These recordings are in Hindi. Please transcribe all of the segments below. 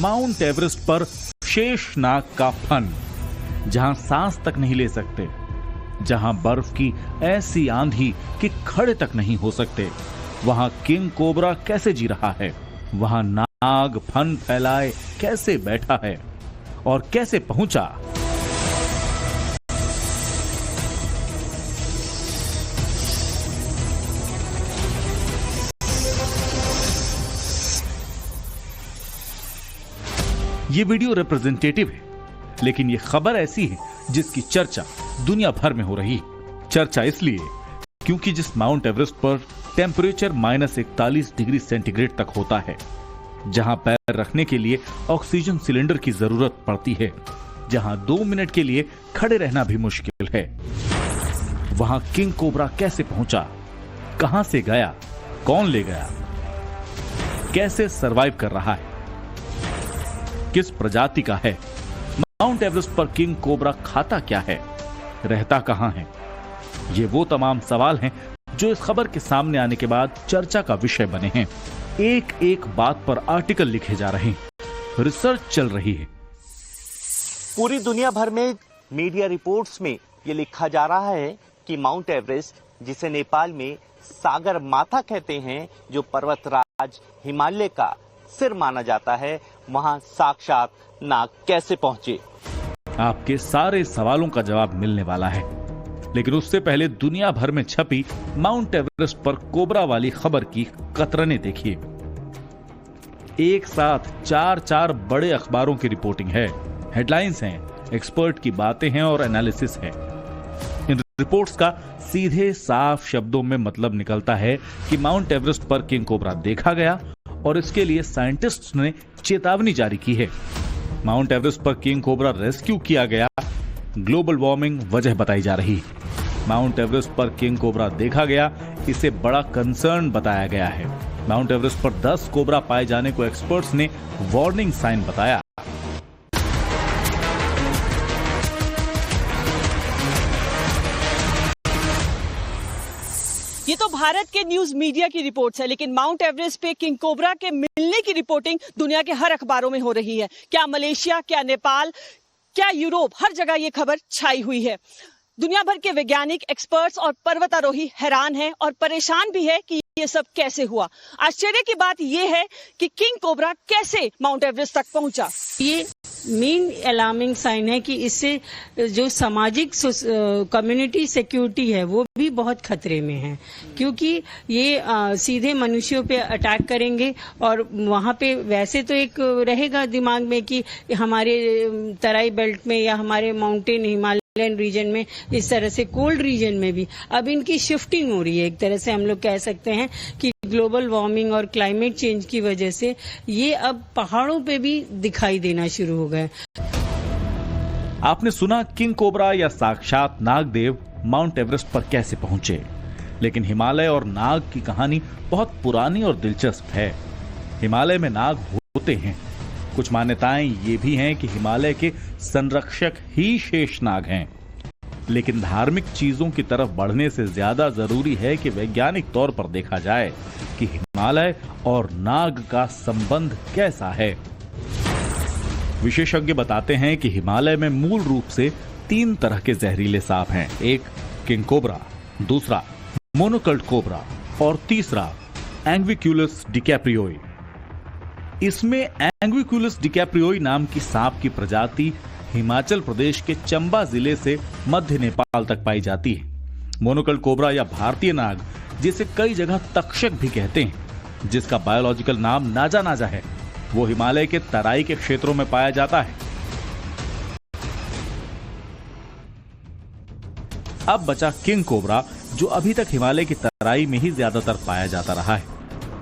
माउंट एवरेस्ट पर शेषनाग का फन, जहां सांस तक नहीं ले सकते, जहां बर्फ की ऐसी आंधी कि खड़े तक नहीं हो सकते, वहां किंग कोबरा कैसे जी रहा है, वहां नाग फन फैलाए कैसे बैठा है और कैसे पहुंचा। ये वीडियो रिप्रेजेंटेटिव है, लेकिन ये खबर ऐसी है जिसकी चर्चा दुनिया भर में हो रही है। चर्चा इसलिए क्योंकि जिस माउंट एवरेस्ट पर टेम्परेचर -41 डिग्री सेंटीग्रेड तक होता है, जहां पैर रखने के लिए ऑक्सीजन सिलेंडर की जरूरत पड़ती है, जहां 2 मिनट के लिए खड़े रहना भी मुश्किल है, वहां किंग कोबरा कैसे पहुंचा, कहां से गया, कौन ले गया, कैसे सरवाइव कर रहा है, किस प्रजाति का है, माउंट एवरेस्ट पर किंग कोबरा खाता क्या है, रहता कहां है। ये वो तमाम सवाल हैं जो इस खबर के सामने आने के बाद चर्चा का विषय बने हैं। एक एक बात पर आर्टिकल लिखे जा रहे हैं, रिसर्च चल रही है। पूरी दुनिया भर में मीडिया रिपोर्ट्स में ये लिखा जा रहा है कि माउंट एवरेस्ट, जिसे नेपाल में सागर माथा कहते हैं, जो पर्वतराज हिमालय का सिर माना जाता है, वहां साक्षात नाग कैसे पहुंचे। आपके सारे सवालों का जवाब मिलने वाला है, लेकिन उससे पहले दुनिया भर में छपी माउंट एवरेस्ट पर कोबरा वाली खबर की कतरने देखिए। एक साथ 4 बड़े अखबारों की रिपोर्टिंग है, हेडलाइंस हैं, एक्सपर्ट की बातें हैं और एनालिसिस है। इन रिपोर्ट्स का सीधे साफ शब्दों में मतलब निकलता है कि माउंट एवरेस्ट पर किंग कोबरा देखा गया और इसके लिए साइंटिस्ट्स ने चेतावनी जारी की है। माउंट एवरेस्ट पर किंग कोबरा रेस्क्यू किया गया, ग्लोबल वार्मिंग वजह बताई जा रही है। माउंट एवरेस्ट पर किंग कोबरा देखा गया, इसे बड़ा कंसर्न बताया गया है। माउंट एवरेस्ट पर 10 कोबरा पाए जाने को एक्सपर्ट्स ने वार्निंग साइन बताया। ये तो भारत के न्यूज मीडिया की रिपोर्ट्स है, लेकिन माउंट एवरेस्ट पे किंग कोबरा के मिलने की रिपोर्टिंग दुनिया के हर अखबारों में हो रही है। क्या मलेशिया, क्या नेपाल, क्या यूरोप, हर जगह ये खबर छाई हुई है। दुनिया भर के वैज्ञानिक, एक्सपर्ट्स और पर्वतारोही हैरान हैं और परेशान भी है कि ये सब कैसे हुआ। आश्चर्य की बात यह है कि किंग कोबरा कैसे माउंट एवरेस्ट तक पहुंचा। ये मेन अलार्मिंग साइन है कि इससे जो सामाजिक कम्युनिटी सिक्योरिटी है वो भी बहुत खतरे में है, क्योंकि ये सीधे मनुष्यों पे अटैक करेंगे और वहाँ पे वैसे तो एक रहेगा दिमाग में कि हमारे तराई बेल्ट में या हमारे माउंटेन हिमालय रीजन में, इस तरह से कोल्ड रीजन में भी अब इनकी शिफ्टिंग हो रही है। एक तरह से हम लोग कह सकते हैं कि ग्लोबल वार्मिंग और क्लाइमेट चेंज की वजह से ये अब पहाड़ों पे भी दिखाई देना शुरू हो गए। आपने सुना किंग कोबरा या साक्षात नागदेव माउंट एवरेस्ट पर कैसे पहुंचे, लेकिन हिमालय और नाग की कहानी बहुत पुरानी और दिलचस्प है। हिमालय में नाग होते हैं। कुछ मान्यताएं ये भी हैं कि हिमालय के संरक्षक ही शेषनाग हैं, लेकिन धार्मिक चीजों की तरफ बढ़ने से ज्यादा जरूरी है कि वैज्ञानिक तौर पर देखा जाए कि हिमालय और नाग का संबंध कैसा है। विशेषज्ञ बताते हैं कि हिमालय में मूल रूप से 3 तरह के जहरीले सांप हैं। एक किंग कोबरा, दूसरा मोनोकल्ट कोबरा और तीसरा एंग्विक्यूलस डिकैप्रियोई। इसमें एंग्विक्यूलस डिकैप्रियोई नाम की सांप की प्रजाति हिमाचल प्रदेश के चंबा जिले से मध्य नेपाल तक पाई जाती है। मोनोकल्ट कोबरा या भारतीय नाग, जिसे कई जगह तक्षक भी कहते हैं, जिसका बायोलॉजिकल नाम नाजा नाजा है, वो हिमालय के तराई के क्षेत्रों में पाया जाता है। अब बचा किंग कोबरा, जो अभी तक हिमालय की तराई में ही ज्यादातर पाया जाता रहा है,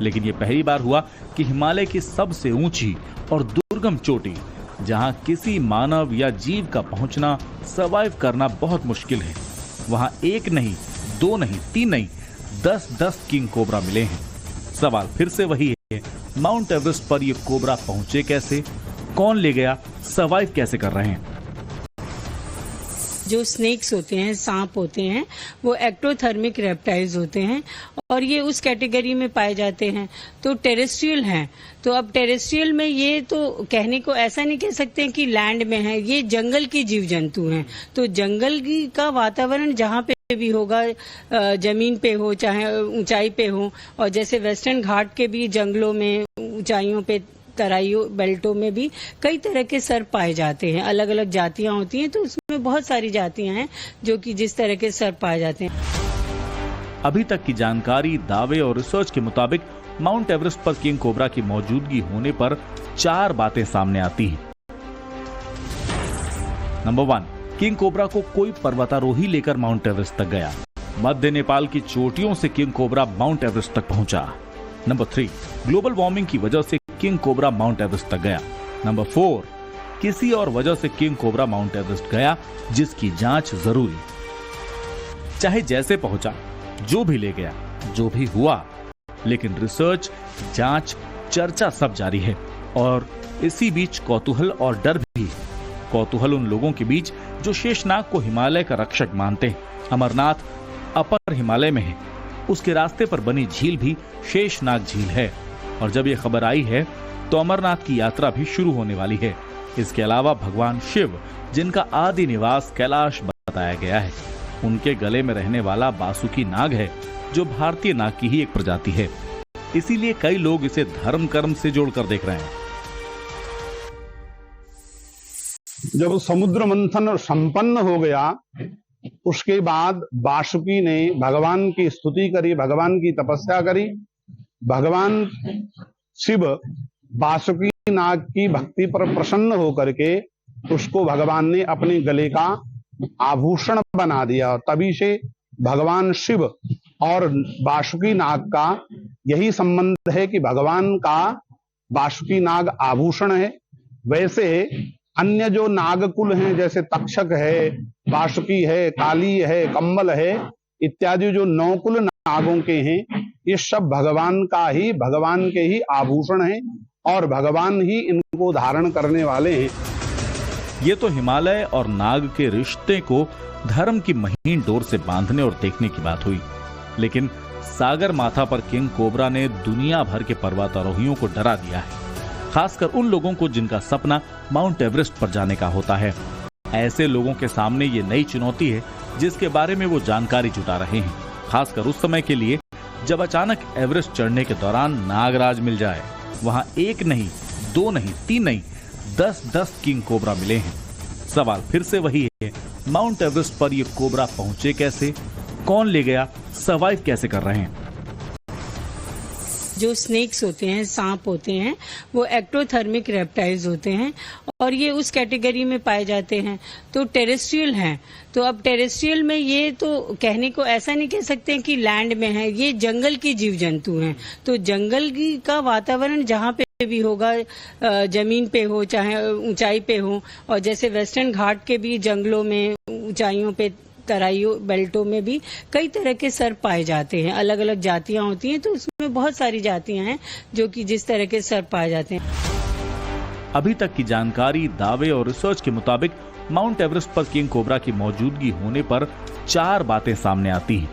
लेकिन यह पहली बार हुआ कि हिमालय की सबसे ऊंची और दुर्गम चोटी, जहां किसी मानव या जीव का पहुंचना, सर्वाइव करना बहुत मुश्किल है, वहां 1 नहीं, 2 नहीं, 3 नहीं, 10 किंग कोबरा मिले हैं। सवाल फिर से वही है, माउंट एवरेस्ट पर ये कोबरा पहुंचे कैसे, कौन ले गया, सर्वाइव कैसे कर रहे हैं। जो स्नेक्स होते हैं, सांप होते हैं, वो एक्टोथर्मिक रेप्टाइल्स होते हैं और ये उस कैटेगरी में पाए जाते हैं। तो टेरेस्ट्रियल हैं। तो अब टेरेस्ट्रियल में ये तो कहने को ऐसा नहीं कह सकते कि लैंड में है, ये जंगल की जीव जंतु हैं। तो जंगल का वातावरण जहाँ पे भी होगा, जमीन पे हो चाहे ऊंचाई पे हो, और जैसे वेस्टर्न घाट के भी जंगलों में, ऊंचाइयों पे, तराइयों बेल्टों में भी कई तरह के सर्प पाए जाते हैं। अलग अलग जातियां होती हैं, तो उसमें बहुत सारी जातियां हैं जो कि जिस तरह के सर्प पाए जाते हैं। अभी तक की जानकारी, दावे और रिसर्च के मुताबिक माउंट एवरेस्ट पर किंग कोबरा की मौजूदगी होने पर 4 बातें सामने आती हैं। नंबर 1, किंग कोबरा को कोई पर्वतारोही लेकर माउंट एवरेस्ट तक गया। मध्य नेपाल की चोटियों से किंग कोबरा माउंट एवरेस्ट तक पहुंचा। नंबर 3, ग्लोबल वार्मिंग की वजह से किंग कोबरा माउंट एवरेस्ट तक गया। नंबर 4, किसी और वजह से किंग कोबरा माउंट एवरेस्ट गया जिसकी जांच जरूरी। चाहे जैसे पहुंचा, जो भी ले गया, जो भी हुआ, लेकिन रिसर्च, जांच, चर्चा सब जारी है। और इसी बीच कौतूहल और डर भी। कौतूहल उन लोगों के बीच जो शेषनाग को हिमालय का रक्षक मानते हैं। अमरनाथ अपर हिमालय में है, उसके रास्ते पर बनी झील भी शेषनाग झील है। और जब ये खबर आई है तो अमरनाथ की यात्रा भी शुरू होने वाली है। इसके अलावा भगवान शिव, जिनका आदि निवास कैलाश बताया गया है, उनके गले में रहने वाला बासुकी नाग है, जो भारतीय नाग की ही एक प्रजाति है। इसीलिए कई लोग इसे धर्म कर्म से जोड़कर देख रहे हैं। जब समुद्र मंथन संपन्न हो गया, उसके बाद वासुकी ने भगवान की स्तुति करी, भगवान की तपस्या करी। भगवान शिव वासुकी नाग की भक्ति पर प्रसन्न होकर के उसको भगवान ने अपने गले का आभूषण बना दिया। तभी से भगवान शिव और वासुकी नाग का यही संबंध है कि भगवान का वासुकी नाग आभूषण है। वैसे अन्य जो नागकुल हैं, जैसे तक्षक है, वासुकी है, काली है, कंबल है, इत्यादि जो 9 कुल नागों के हैं, ये सब भगवान के ही आभूषण हैं और भगवान ही इनको धारण करने वाले हैं। ये तो हिमालय और नाग के रिश्ते को धर्म की महीन डोर से बांधने और देखने की बात हुई। लेकिन सागर माथा पर किंग कोबरा ने दुनिया भर के पर्वतारोहियों को डरा दिया है, खासकर उन लोगों को जिनका सपना माउंट एवरेस्ट पर जाने का होता है। ऐसे लोगों के सामने ये नई चुनौती है जिसके बारे में वो जानकारी जुटा रहे हैं, खासकर उस समय के लिए जब अचानक एवरेस्ट चढ़ने के दौरान नागराज मिल जाए। वहां 1 नहीं, 2 नहीं, 3 नहीं, 10 किंग कोबरा मिले हैं। सवाल फिर से वही है, माउंट एवरेस्ट पर ये कोबरा पहुंचे कैसे, कौन ले गया, सर्वाइव कैसे कर रहे हैं? जो स्नेक्स होते हैं, सांप होते हैं, वो एक्टोथर्मिक रेप्टाइल्स होते हैं और ये उस कैटेगरी में पाए जाते हैं। तो टेरेस्ट्रियल हैं। तो अब टेरेस्ट्रियल में ये तो कहने को ऐसा नहीं कह सकते कि लैंड में है, ये जंगल की जीव जंतु हैं। तो जंगल का वातावरण जहाँ पे भी होगा, जमीन पे हो चाहे ऊंचाई पे हो, और जैसे वेस्टर्न घाट के भी जंगलों में, ऊंचाइयों पे, तराइयों बेल्टों में भी कई तरह के सर्प पाए जाते हैं। अलग अलग जातियां होती हैं, तो उसमें बहुत सारी जातियां हैं जो कि जिस तरह के सर्प पाए जाते हैं। अभी तक की जानकारी, दावे और रिसर्च के मुताबिक माउंट एवरेस्ट पर किंग कोबरा की मौजूदगी होने पर 4 बातें सामने आती हैं।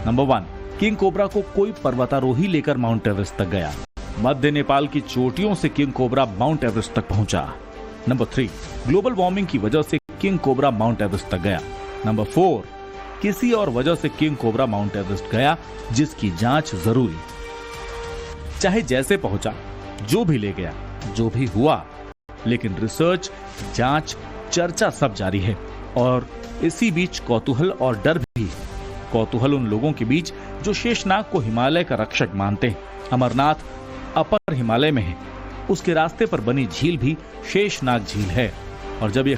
नंबर 1, किंग कोबरा को कोई पर्वतारोही लेकर माउंट एवरेस्ट तक गया। मध्य नेपाल की चोटियों से किंग कोबरा माउंट एवरेस्ट तक पहुंचा। नंबर 3, ग्लोबल वार्मिंग की वजह से किंग कोबरा माउंट एवरेस्ट तक गया। नंबर 4, किसी और वजह से किंग कोबरा माउंट एवरेस्ट गया जिसकी जांच जरूरी। चाहे जैसे पहुंचा, जो भी ले गया, जो भी हुआ, लेकिन रिसर्च, जांच, चर्चा सब जारी है। और इसी बीच कौतूहल और डर भी। कौतूहल उन लोगों के बीच जो शेषनाग को हिमालय का रक्षक मानते हैं। अमरनाथ अपर हिमालय में है, उसके रास्ते पर बनी झील भी शेषनाग झील है। और जब ये